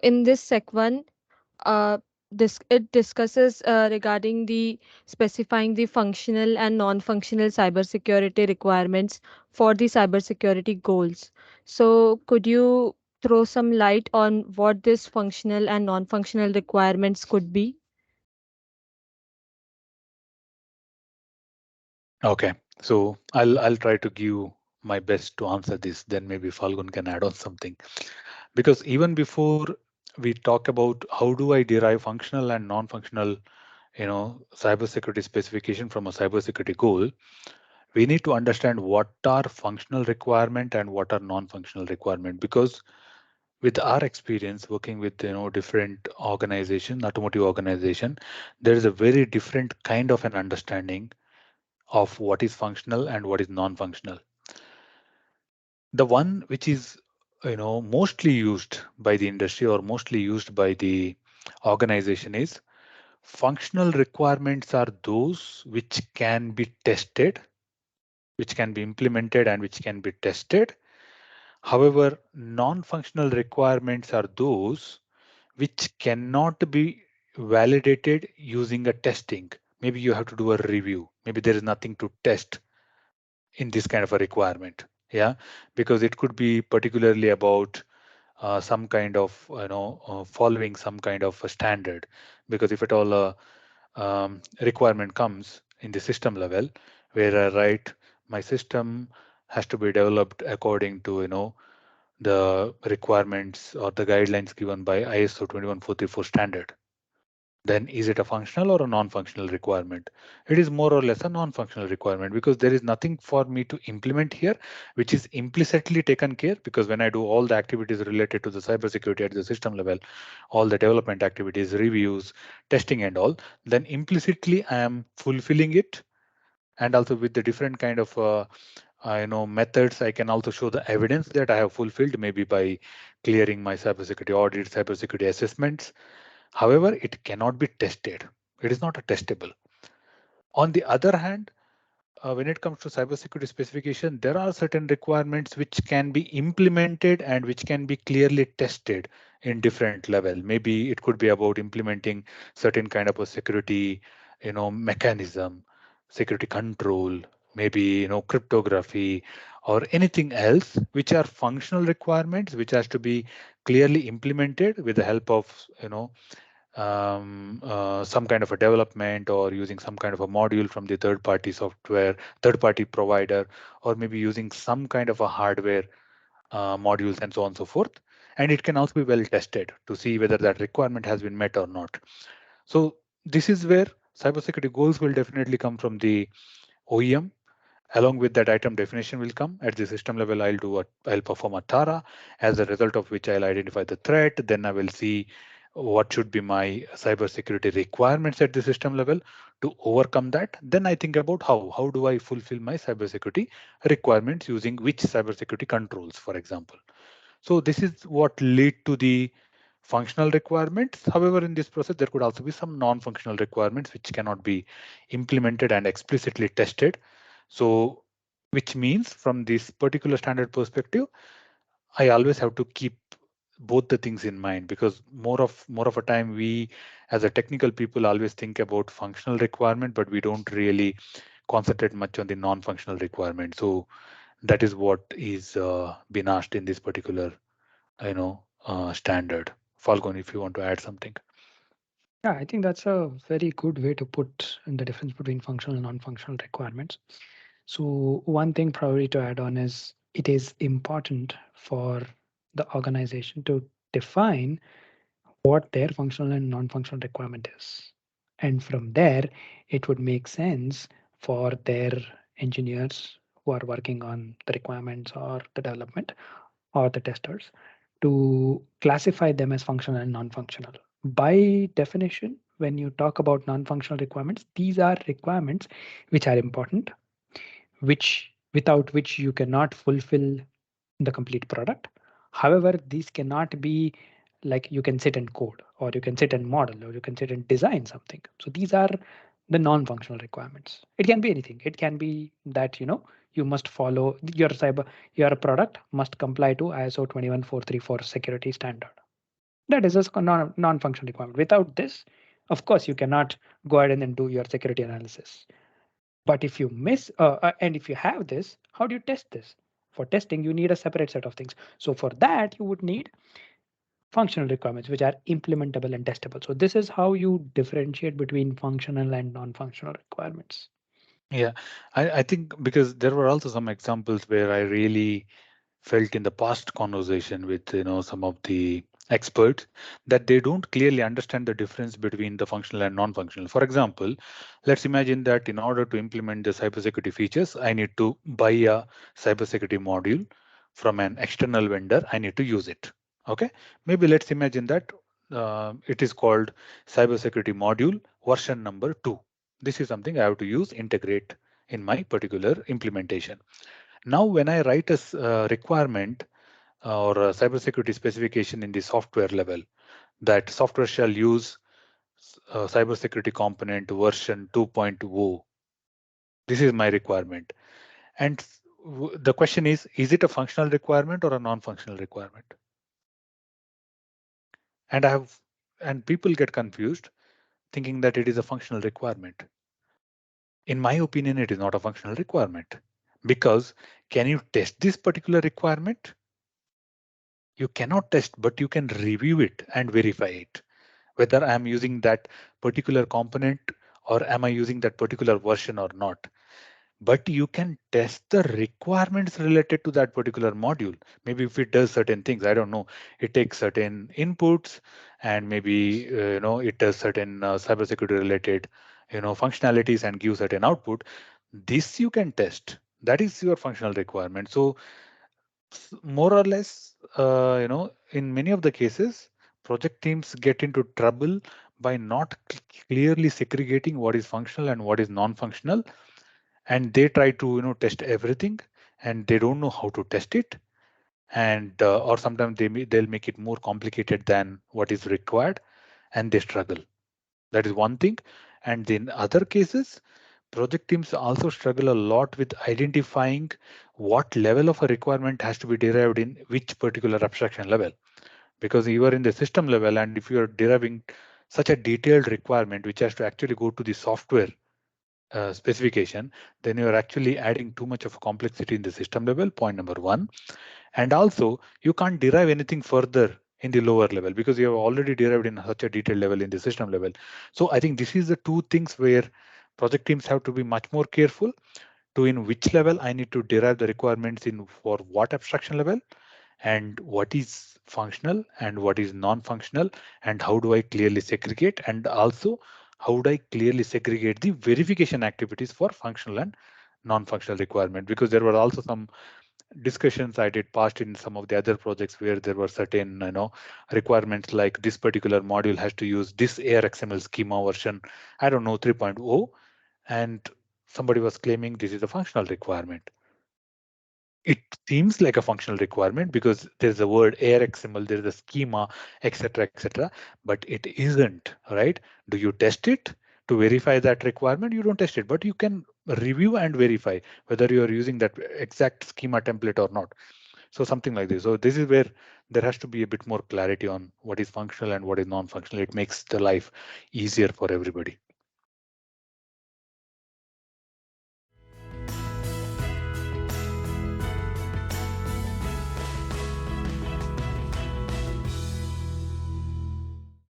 in this SEC1, uh, it discusses regarding the specifying the functional and non-functional cybersecurity requirements for the cybersecurity goals. So could you throw some light on what this functional and non-functional requirements could be? Okay, so I'll try to give my best to answer this. Then maybe Falgun can add on something. Because even before we talk about how do I derive functional and non-functional, cybersecurity specification from a cybersecurity goal, we need to understand what are functional requirement and what are non-functional requirement. Because with our experience working with different organization, automotive organization, there is a very different kind of an understanding of what is functional and what is non-functional. The one which is mostly used by the industry or mostly used by the organization is functional requirements are those which can be tested, which can be implemented and which can be tested. However, non-functional requirements are those which cannot be validated using a testing. Maybe you have to do a review. Maybe there is nothing to test in this kind of a requirement. Yeah, because it could be particularly about some kind of following some kind of a standard. Because if at all a requirement comes in the system level, where I write my system has to be developed according to the requirements or the guidelines given by ISO 21434 standard, then is it a functional or a non-functional requirement? It is more or less a non-functional requirement because there is nothing for me to implement here, which is implicitly taken care. Because when I do all the activities related to the cybersecurity at the system level, all the development activities, reviews, testing and all, then implicitly I am fulfilling it. And also with the different kind of methods, I can also show the evidence that I have fulfilled, maybe by clearing my cybersecurity audit, cybersecurity assessments. However, it cannot be tested. It is not a testable. On the other hand, when it comes to cybersecurity specification, there are certain requirements which can be implemented and which can be clearly tested in different level. Maybe it could be about implementing certain kind of a security, mechanism, security control, maybe cryptography or anything else, which are functional requirements which has to be clearly implemented with the help of some kind of a development or using some kind of a module from the third party software, third party provider, or maybe using some kind of a hardware modules and so on and so forth. And it can also be well tested to see whether that requirement has been met or not. So this is where cybersecurity goals will definitely come from the OEM. Along with that, item definition will come at the system level. I'll perform a TARA, as a result of which I'll identify the threat. Then I will see what should be my cybersecurity requirements at the system level to overcome that. Then I think about how do I fulfill my cybersecurity requirements using which cybersecurity controls, for example. So this is what lead to the functional requirements. However, in this process, there could also be some non-functional requirements which cannot be implemented and explicitly tested. So, which means from this particular standard perspective, I always have to keep both the things in mind, because more of a time we as a technical people always think about functional requirement, but we don't really concentrate much on the non-functional requirement. So that is what is been asked in this particular standard. Falcon, if you want to add something. Yeah, I think that's a very good way to put in the difference between functional and non-functional requirements. So one thing probably to add on is it is important for the organization to define what their functional and non-functional requirement is. And from there, it would make sense for their engineers who are working on the requirements or the development or the testers to classify them as functional and non-functional. By definition, when you talk about non-functional requirements, these are requirements which are important, which without which you cannot fulfill the complete product. However, these cannot be like you can sit and code, or you can sit and model, or you can sit and design something. So these are the non-functional requirements. It can be anything. It can be that you must follow your product must comply to ISO 21434 security standard. That is a non-functional requirement. Without this, of course, you cannot go ahead and then do your security analysis. But if you miss, and if you have this, how do you test this? For testing, you need a separate set of things. So for that, you would need functional requirements, which are implementable and testable. So this is how you differentiate between functional and non-functional requirements. Yeah, I think because there were also some examples where I really felt in the past conversation with some of the experts that they don't clearly understand the difference between the functional and non-functional. For example, let's imagine that in order to implement the cybersecurity features, I need to buy a cybersecurity module from an external vendor. I need to use it. Okay, maybe let's imagine that it is called cybersecurity module version number 2. This is something I have to use, integrate in my particular implementation. Now, when I write a requirement or a cybersecurity specification in the software level, that software shall use cybersecurity component version 2.0. This is my requirement. And the question is it a functional requirement or a non-functional requirement? And and people get confused thinking that it is a functional requirement. In my opinion, it is not a functional requirement because can you test this particular requirement? You cannot test, but you can review it and verify it. Whether I'm using that particular component or am I using that particular version or not. But you can test the requirements related to that particular module. Maybe if it does certain things, I don't know, it takes certain inputs and maybe it does certain cybersecurity related functionalities and gives certain output. This you can test. That is your functional requirement. So more or less, in many of the cases, project teams get into trouble by not clearly segregating what is functional and what is non-functional, and they try to test everything, and they don't know how to test it, and or sometimes they'll make it more complicated than what is required, and they struggle. That is one thing. And in other cases, project teams also struggle a lot with identifying what level of a requirement has to be derived in which particular abstraction level. Because you are in the system level, and if you are deriving such a detailed requirement which has to actually go to the software specification, then you are actually adding too much of complexity in the system level, point number one. And also, you can't derive anything further in the lower level because you have already derived in such a detailed level in the system level. So I think this is the two things where project teams have to be much more careful to in which level I need to derive the requirements in for what abstraction level, and what is functional and what is non-functional, and how do I clearly segregate, and also how do I clearly segregate the verification activities for functional and non-functional requirement. Because there were also some discussions I did past in some of the other projects where there were certain requirements like this particular module has to use this ARXML schema version, I don't know, 3.0, and somebody was claiming this is a functional requirement. It seems like a functional requirement because there's a word ARXML, there's a schema, etc., etc., but it isn't, right? Do you test it to verify that requirement? You don't test it, but you can review and verify whether you are using that exact schema template or not. So something like this. So this is where there has to be a bit more clarity on what is functional and what is non-functional. It makes the life easier for everybody.